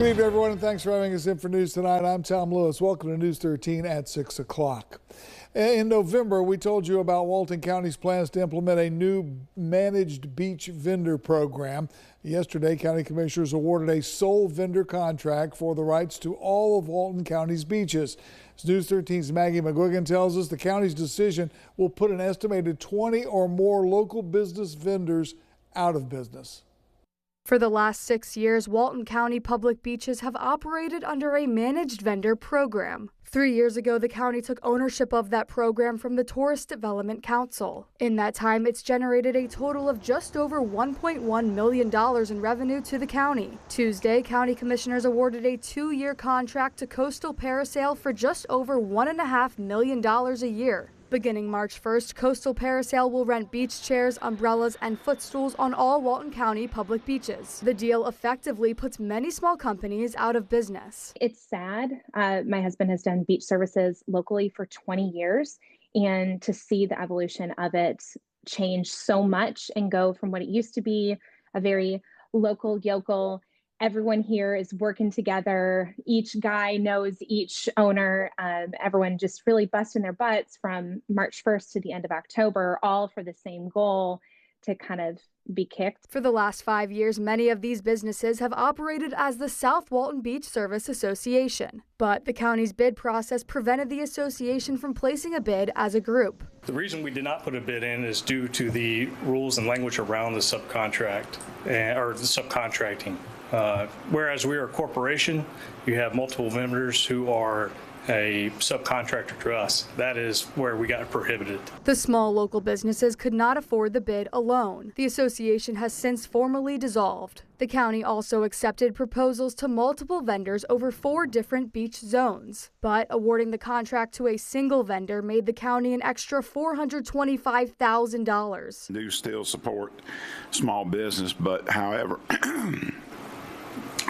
Good evening, everyone, and thanks for having us in for news tonight. I'm Tom Lewis. Welcome to News 13 at 6 o'clock. In November, we told you about Walton County's plans to implement a new managed beach vendor program. Yesterday, county commissioners awarded a sole vendor contract for the rights to all of Walton County's beaches. As News 13's Maggie McGuigan tells us, the county's decision will put an estimated 20 or more local business vendors out of business. For the last 6 years, Walton County public beaches have operated under a managed vendor program. 3 years ago, the county took ownership of that program from the Tourist Development Council. In that time, it's generated a total of just over $1.1 million in revenue to the county. Tuesday, county commissioners awarded a 2-year contract to Coastal Parasail for just over $1.5 million a year. Beginning March 1st, Coastal Parasail will rent beach chairs, umbrellas, and footstools on all Walton County public beaches. The deal effectively puts many small companies out of business. It's sad. My husband has done beach services locally for 20 years, and to see the evolution of it change so much and go from what it used to be, a very local, yokel, everyone here is working together. Each guy knows each owner. Everyone just really busting their butts from March 1st to the end of October, all for the same goal to kind of be kicked. For the last 5 years, many of these businesses have operated as the South Walton Beach Service Association. But the county's bid process prevented the association from placing a bid as a group. The reason we did not put a bid in is due to the rules and language around the subcontract or the subcontracting. Whereas we are a corporation, you have multiple vendors who are a subcontractor to us. That is where we got prohibited. The small local businesses could not afford the bid alone. The association has since formally dissolved. The county also accepted proposals to multiple vendors over 4 different beach zones. But awarding the contract to a single vendor made the county an extra $425,000. Do still support small business, but however,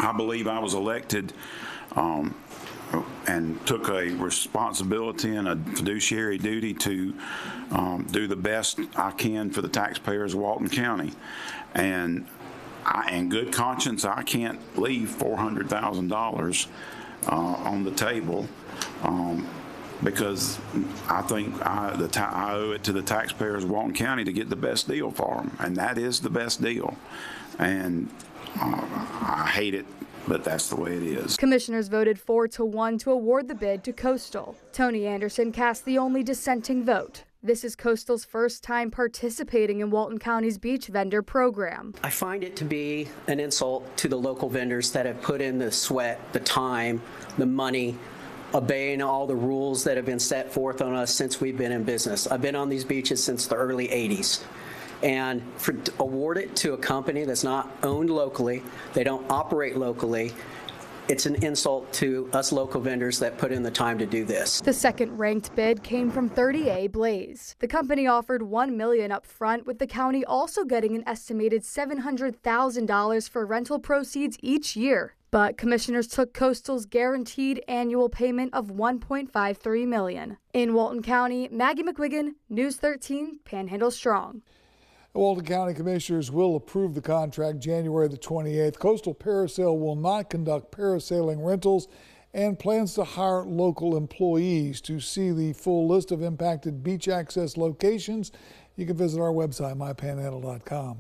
I believe I was elected and took a responsibility and a fiduciary duty to do the best I can for the taxpayers of Walton County. And in good conscience, I can't leave $400,000 on the table because I think I owe it to the taxpayers of Walton County to get the best deal for them, and that is the best deal. And I hate it, but that's the way it is. Commissioners voted 4-1 to award the bid to Coastal. Tony Anderson cast the only dissenting vote. This is Coastal's first time participating in Walton County's beach vendor program. I find it to be an insult to the local vendors that have put in the sweat, the time, the money, obeying all the rules that have been set forth on us since we've been in business. I've been on these beaches since the early 80s. And award it to a company that's not owned locally, they don't operate locally, it's an insult to us local vendors that put in the time to do this. The second ranked bid came from 30A Blaze. The company offered $1 million up front, with the county also getting an estimated $700,000 for rental proceeds each year. But commissioners took Coastal's guaranteed annual payment of $1.53 million. In Walton County, Maggie McGuigan, News 13, Panhandle Strong. The Walton County Commissioners will approve the contract January the 28th. Coastal Parasail will not conduct parasailing rentals and plans to hire local employees. To see the full list of impacted beach access locations, you can visit our website, mypanhandle.com.